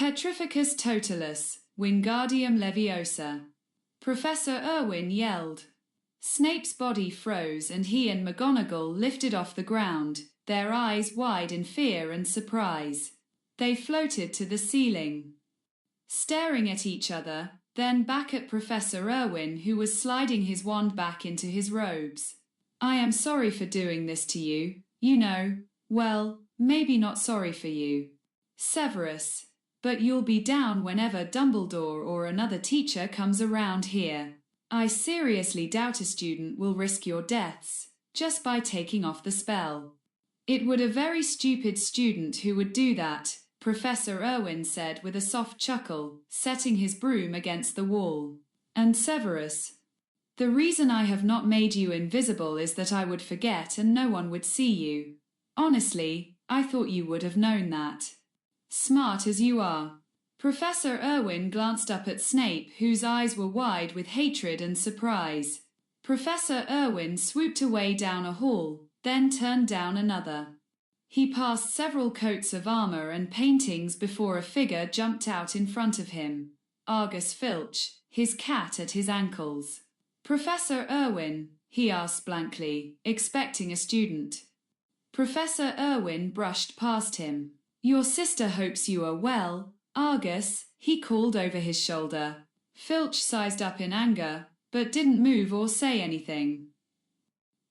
Petrificus totalus, Wingardium Leviosa. Professor Irwin yelled. Snape's body froze and he and McGonagall lifted off the ground, their eyes wide in fear and surprise. They floated to the ceiling, staring at each other, then back at Professor Irwin, who was sliding his wand back into his robes. I am sorry for doing this to you, you know. Well, maybe not sorry for you, Severus, but you'll be down whenever Dumbledore or another teacher comes around here. I seriously doubt a student will risk your deaths just by taking off the spell. It would a very stupid student who would do that, Professor Irwin said with a soft chuckle, setting his broom against the wall. And Severus, the reason I have not made you invisible is that I would forget and no one would see you. Honestly, I thought you would have known that. Smart as you are. Professor Irwin glanced up at Snape, whose eyes were wide with hatred and surprise. Professor Irwin swooped away down a hall, then turned down another. He passed several coats of armor and paintings before a figure jumped out in front of him. Argus Filch, his cat at his ankles. Professor Irwin, he asked blankly, expecting a student. Professor Irwin brushed past him. Your sister hopes you are well, Argus, he called over his shoulder. Filch sized up in anger, but didn't move or say anything.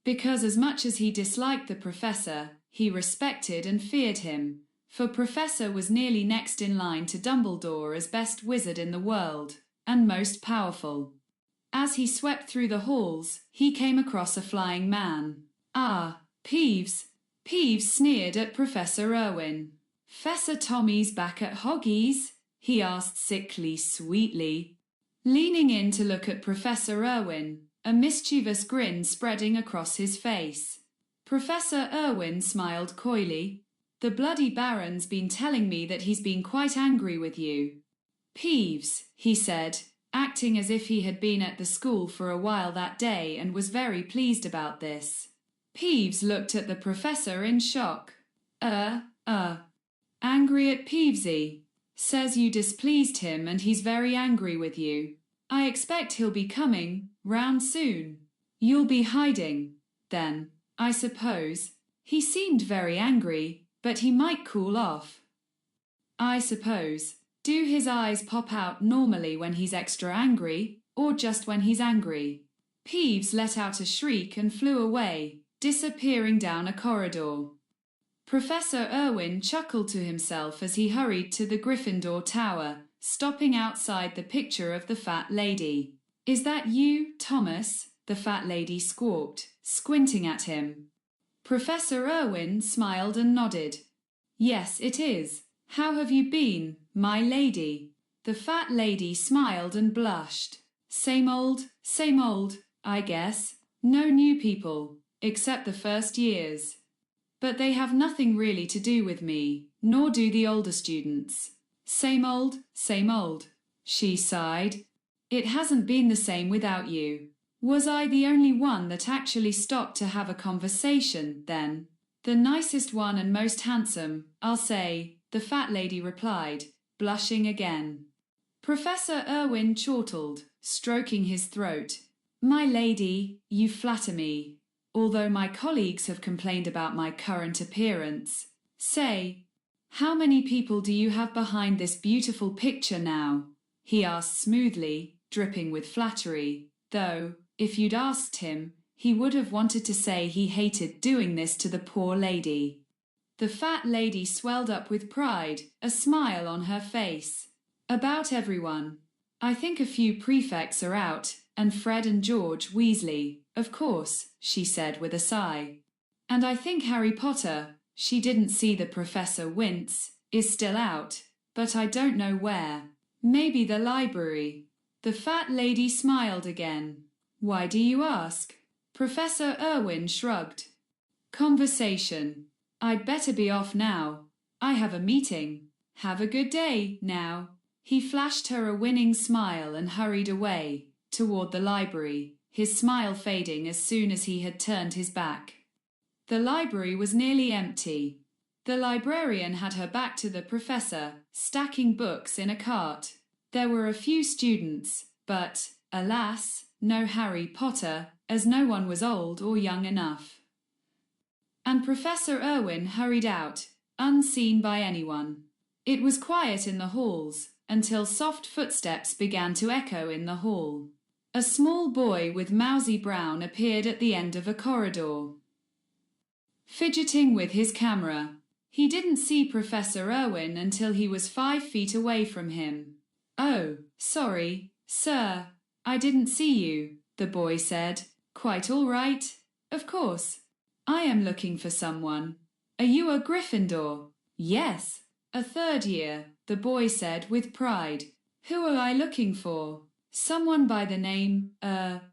Because as much as he disliked the professor, he respected and feared him, for Professor was nearly next in line to Dumbledore as best wizard in the world, and most powerful. As he swept through the halls, he came across a flying man. Ah, Peeves! Peeves sneered at Professor Irwin. Fessor Tommy's back at Hoggies? He asked sickly sweetly, leaning in to look at Professor Irwin, a mischievous grin spreading across his face. Professor Irwin smiled coyly. The bloody Baron's been telling me that he's been quite angry with you. Peeves, he said, acting as if he had been at the school for a while that day and was very pleased about this. Peeves looked at the professor in shock. Angry at Peevesy. Says you displeased him and he's very angry with you. I expect he'll be coming round soon. You'll be hiding, then, I suppose. He seemed very angry, but he might cool off. I suppose. Do his eyes pop out normally when he's extra angry, or just when he's angry? Peeves let out a shriek and flew away, disappearing down a corridor. Professor Irwin chuckled to himself as he hurried to the Gryffindor Tower, stopping outside the picture of the fat lady. Is that you, Thomas? The fat lady squawked, squinting at him. Professor Irwin smiled and nodded. Yes, it is. How have you been, my lady? The fat lady smiled and blushed. Same old, I guess. No new people, except the first years. But they have nothing really to do with me, nor do the older students. Same old, she sighed. It hasn't been the same without you. Was I the only one that actually stopped to have a conversation, then? The nicest one and most handsome, I'll say, the fat lady replied, blushing again. Professor Irwin chortled, stroking his throat. My lady, you flatter me. Although my colleagues have complained about my current appearance. Say, how many people do you have behind this beautiful picture now? He asked smoothly, dripping with flattery, though, if you'd asked him, he would have wanted to say he hated doing this to the poor lady. The fat lady swelled up with pride, a smile on her face. About everyone. I think a few prefects are out, and Fred and George Weasley, of course, she said with a sigh. And I think Harry Potter, she didn't see the professor wince, is still out, but I don't know where. Maybe the library. The fat lady smiled again. Why do you ask? Professor Irwin shrugged. Conversation. I'd better be off now. I have a meeting. Have a good day, now. He flashed her a winning smile and hurried away, toward the library, his smile fading as soon as he had turned his back. The library was nearly empty. The librarian had her back to the professor, stacking books in a cart. There were a few students, but, alas, no Harry Potter, as no one was old or young enough. And Professor Irwin hurried out, unseen by anyone. It was quiet in the halls, until soft footsteps began to echo in the hall. A small boy with mousy brown appeared at the end of a corridor, fidgeting with his camera. He didn't see Professor Irwin until he was 5 feet away from him. "Oh, sorry, sir, I didn't see you," the boy said. "Quite all right, of course. I am looking for someone." "Are you a Gryffindor?" "Yes, a 3rd year," the boy said with pride. "Who are I looking for?" "Someone by the name,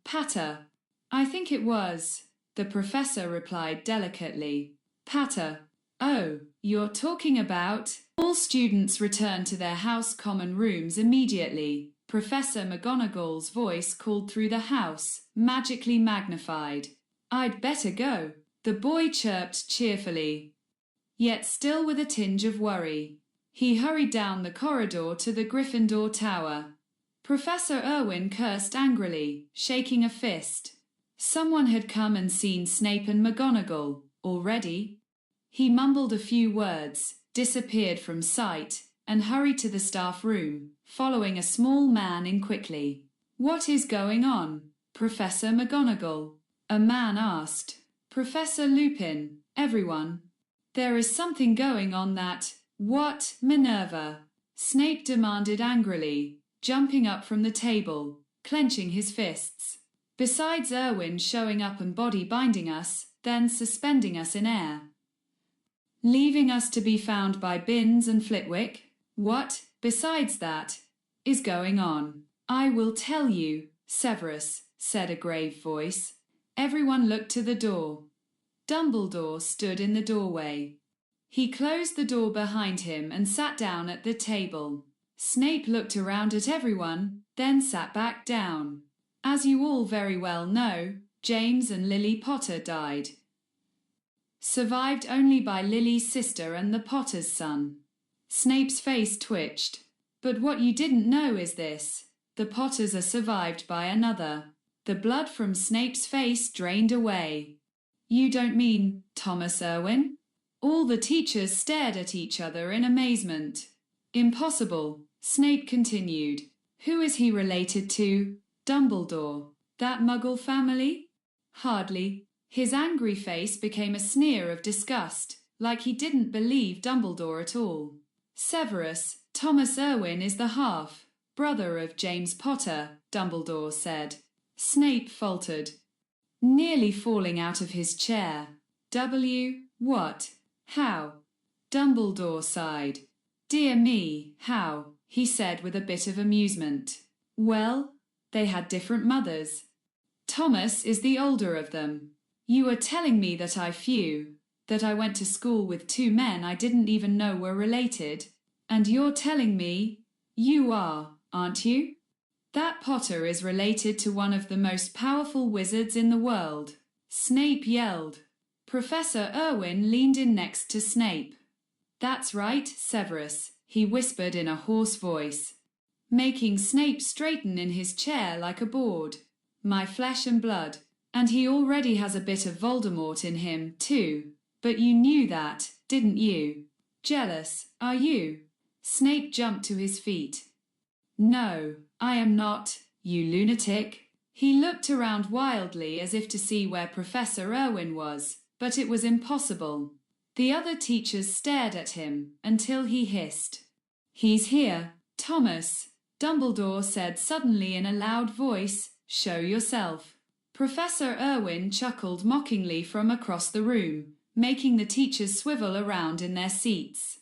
Patter." "I think it was," the professor replied delicately. "Patter. Oh, you're talking about—" All students returned to their house common rooms immediately. Professor McGonagall's voice called through the house, magically magnified. "I'd better go," the boy chirped cheerfully, yet still with a tinge of worry. He hurried down the corridor to the Gryffindor Tower. Professor Irwin cursed angrily, shaking a fist. Someone had come and seen Snape and McGonagall, already. He mumbled a few words, disappeared from sight, and hurried to the staff room, following a small man in quickly. "What is going on, Professor McGonagall?" a man asked. "Professor Lupin, everyone. There is something going on that—" "What, Minerva?" Snape demanded angrily, jumping up from the table, clenching his fists. "Besides Irwin showing up and body binding us, then suspending us in air, leaving us to be found by Binns and Flitwick, what, besides that, is going on?" "I will tell you, Severus," said a grave voice. Everyone looked to the door. Dumbledore stood in the doorway. He closed the door behind him and sat down at the table. Snape looked around at everyone, then sat back down. "As you all very well know, James and Lily Potter died. Survived only by Lily's sister and the Potter's son." Snape's face twitched. "But what you didn't know is this. The Potters are survived by another." The blood from Snape's face drained away. "You don't mean Thomas Irwin?" All the teachers stared at each other in amazement. "Impossible," Snape continued. "Who is he related to?" "Dumbledore. That Muggle family?" "Hardly." His angry face became a sneer of disgust, like he didn't believe Dumbledore at all. "Severus, Thomas Irwin is the half-brother of James Potter," Dumbledore said. Snape faltered, nearly falling out of his chair. What? How?" Dumbledore sighed. "Dear me, how?" he said with a bit of amusement. "Well, they had different mothers. Thomas is the older of them. You are telling me that that I went to school with 2 men I didn't even know were related, and you're telling me you are, aren't you? That Potter is related to one of the most powerful wizards in the world," Snape yelled. Professor Irwin leaned in next to Snape. "That's right, Severus," he whispered in a hoarse voice, making Snape straighten in his chair like a board. "My flesh and blood. And he already has a bit of Voldemort in him, too. But you knew that, didn't you? Jealous, are you?" Snape jumped to his feet. "No, I am not, you lunatic." He looked around wildly as if to see where Professor Irwin was, but it was impossible. The other teachers stared at him until he hissed. "He's here, Thomas," Dumbledore said suddenly in a loud voice. "Show yourself." Professor Irwin chuckled mockingly from across the room, making the teachers swivel around in their seats.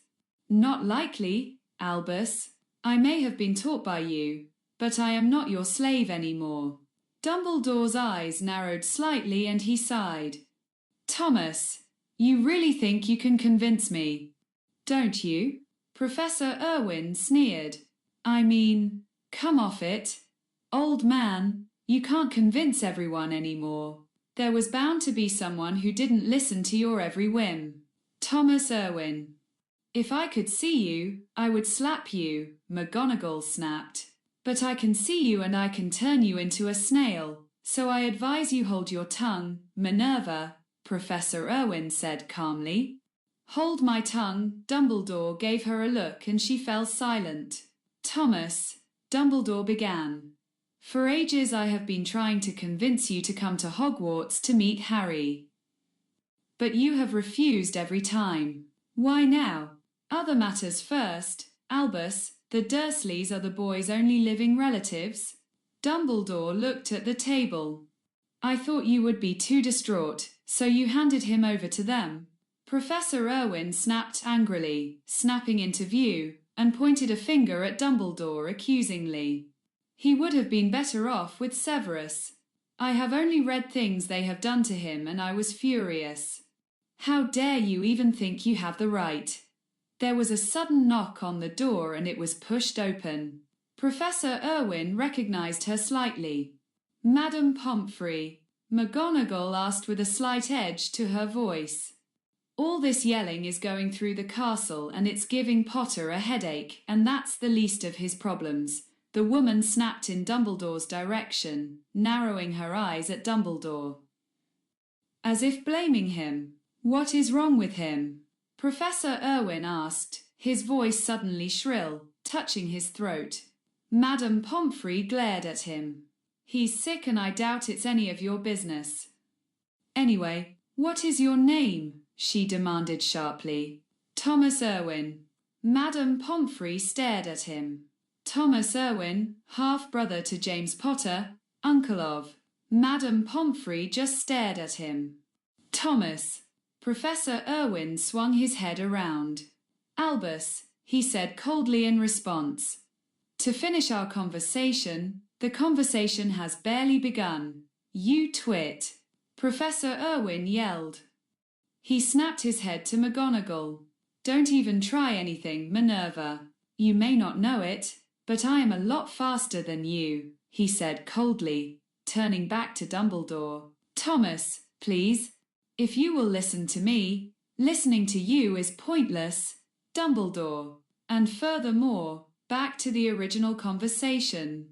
"Not likely, Albus. I may have been taught by you, but I am not your slave anymore." Dumbledore's eyes narrowed slightly and he sighed. "Thomas, you really think you can convince me, don't you?" Professor Irwin sneered. "I mean, come off it, old man. You can't convince everyone anymore. There was bound to be someone who didn't listen to your every whim." "Thomas Irwin, If I could see you, I would slap you, McGonagall snapped. But I can see you and I can turn you into a snail, so I advise you hold your tongue, Minerva, Professor Irwin said calmly. Hold my tongue, Dumbledore gave her a look and she fell silent. Thomas, Dumbledore began. For ages I have been trying to convince you to come to Hogwarts to meet Harry. But you have refused every time. Why now? Other matters first, Albus, the Dursleys are the boys' only living relatives. Dumbledore looked at the table. I thought you would be too distraught, so you handed him over to them. Professor Irwin snapped angrily, snapping into view, and pointed a finger at Dumbledore accusingly. He would have been better off with Severus. I have only read things they have done to him and I was furious. How dare you even think you have the right? There was a sudden knock on the door and it was pushed open. Professor Irwin recognized her slightly. Madam Pomfrey, McGonagall asked with a slight edge to her voice. All this yelling is going through the castle and it's giving Potter a headache, and that's the least of his problems. The woman snapped in Dumbledore's direction, narrowing her eyes at Dumbledore. As if blaming him. What is wrong with him? Professor Irwin asked, his voice suddenly shrill, touching his throat. Madam Pomfrey glared at him. He's sick and I doubt it's any of your business. Anyway, what is your name? She demanded sharply. Thomas Irwin. Madam Pomfrey stared at him. Thomas Irwin, half-brother to James Potter, uncle of. Madam Pomfrey just stared at him. Thomas. Professor Irwin swung his head around. Albus, he said coldly in response. To finish our conversation, the conversation has barely begun. You twit. Professor Irwin yelled. He snapped his head to McGonagall. Don't even try anything, Minerva. You may not know it, but I am a lot faster than you, he said coldly, turning back to Dumbledore. Thomas, please. If you will listen to me, listening to you is pointless. Dumbledore. And furthermore, back to the original conversation.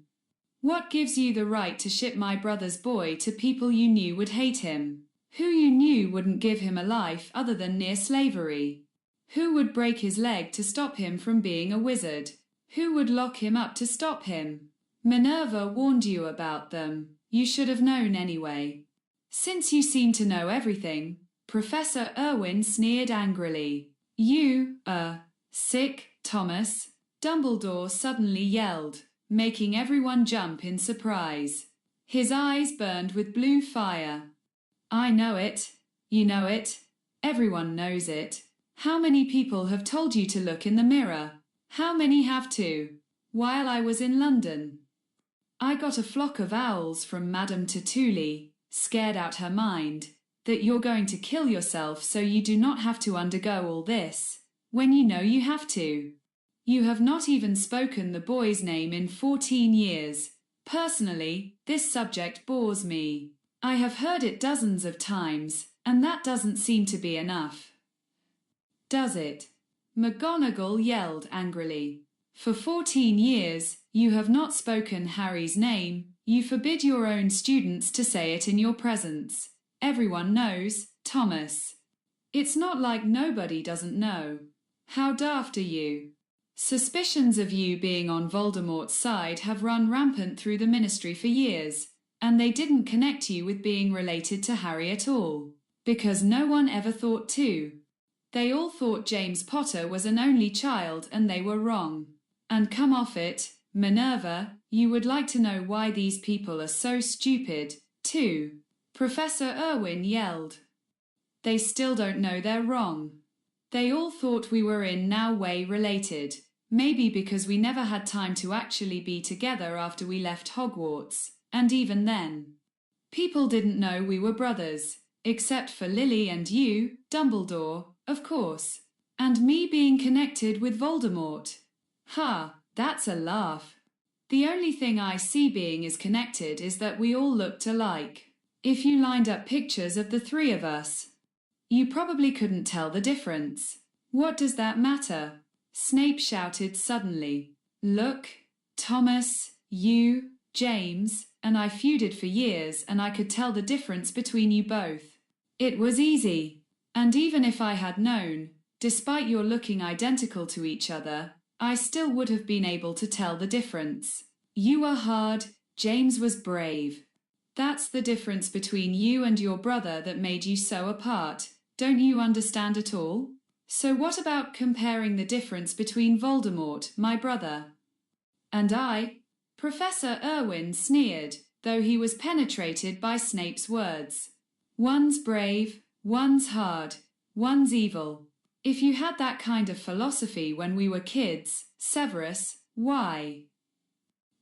What gives you the right to ship my brother's boy to people you knew would hate him? Who you knew wouldn't give him a life other than near slavery? Who would break his leg to stop him from being a wizard? Who would lock him up to stop him? Minerva warned you about them. You should have known anyway. Since you seem to know everything, Professor Irwin sneered angrily. You, sick, Thomas? Dumbledore suddenly yelled, making everyone jump in surprise. His eyes burned with blue fire. I know it. You know it. Everyone knows it. How many people have told you to look in the mirror? How many have to? While I was in London. I got a flock of owls from Madame Tatuli, scared out her mind, that you're going to kill yourself so you do not have to undergo all this, when you know you have to. You have not even spoken the boy's name in 14 years. Personally, this subject bores me. I have heard it dozens of times, and that doesn't seem to be enough. Does it? McGonagall yelled angrily. For 14 years, you have not spoken Harry's name. You forbid your own students to say it in your presence. Everyone knows, Thomas. It's not like nobody doesn't know. How daft are you? Suspicions of you being on Voldemort's side have run rampant through the Ministry for years, and they didn't connect you with being related to Harry at all, because no one ever thought to. They all thought James Potter was an only child and they were wrong. And come off it, Minerva, you would like to know why these people are so stupid, too. Professor Irwin yelled. They still don't know they're wrong. They all thought we were in no way related, maybe because we never had time to actually be together after we left Hogwarts, and even then. People didn't know we were brothers, except for Lily and you, Dumbledore, of course, and me being connected with Voldemort. Ha, that's a laugh. The only thing I see being is connected is that we all looked alike. If you lined up pictures of the three of us, you probably couldn't tell the difference. What does that matter? Snape shouted suddenly. Look, Thomas, you, James, and I feuded for years, and I could tell the difference between you both. It was easy. And even if I had known, despite your looking identical to each other, I still would have been able to tell the difference. You were hard, James was brave. That's the difference between you and your brother that made you so apart. Don't you understand at all? So what about comparing the difference between Voldemort, my brother, and I? Professor Irwin sneered, though he was penetrated by Snape's words. One's brave, one's hard, one's evil. If you had that kind of philosophy when we were kids, Severus, why?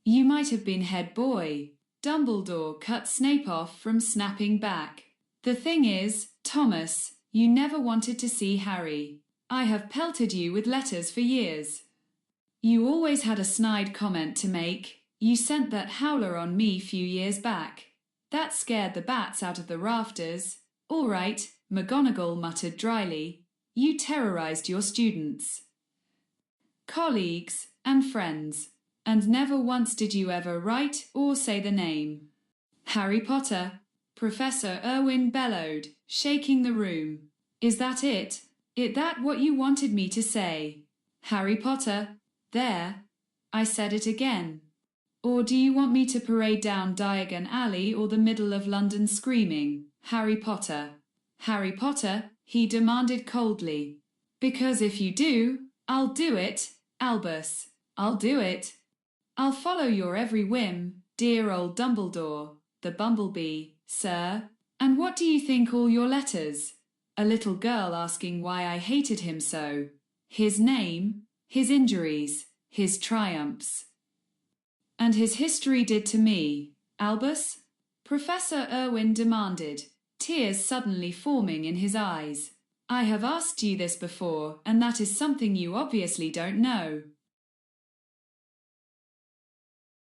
You might have been head boy. Dumbledore cut Snape off from snapping back. The thing is, Thomas, you never wanted to see Harry. I have pelted you with letters for years. You always had a snide comment to make. You sent that howler on me few years back. That scared the bats out of the rafters. All right, McGonagall muttered dryly. You terrorized your students, colleagues, and friends. And never once did you ever write or say the name. Harry Potter, Professor Irwin bellowed, shaking the room. Is that it? Is that what you wanted me to say? Harry Potter, there. I said it again. Or do you want me to parade down Diagon Alley or the middle of London screaming, Harry Potter? Harry Potter, he demanded coldly. Because if you do, I'll do it, Albus. I'll do it. I'll follow your every whim, dear old Dumbledore, the bumblebee, sir. And what do you think all your letters? A little girl asking why I hated him so. His name, his injuries, his triumphs. And his history did to me, Albus? Professor Irwin demanded, tears suddenly forming in his eyes. I have asked you this before, and that is something you obviously don't know.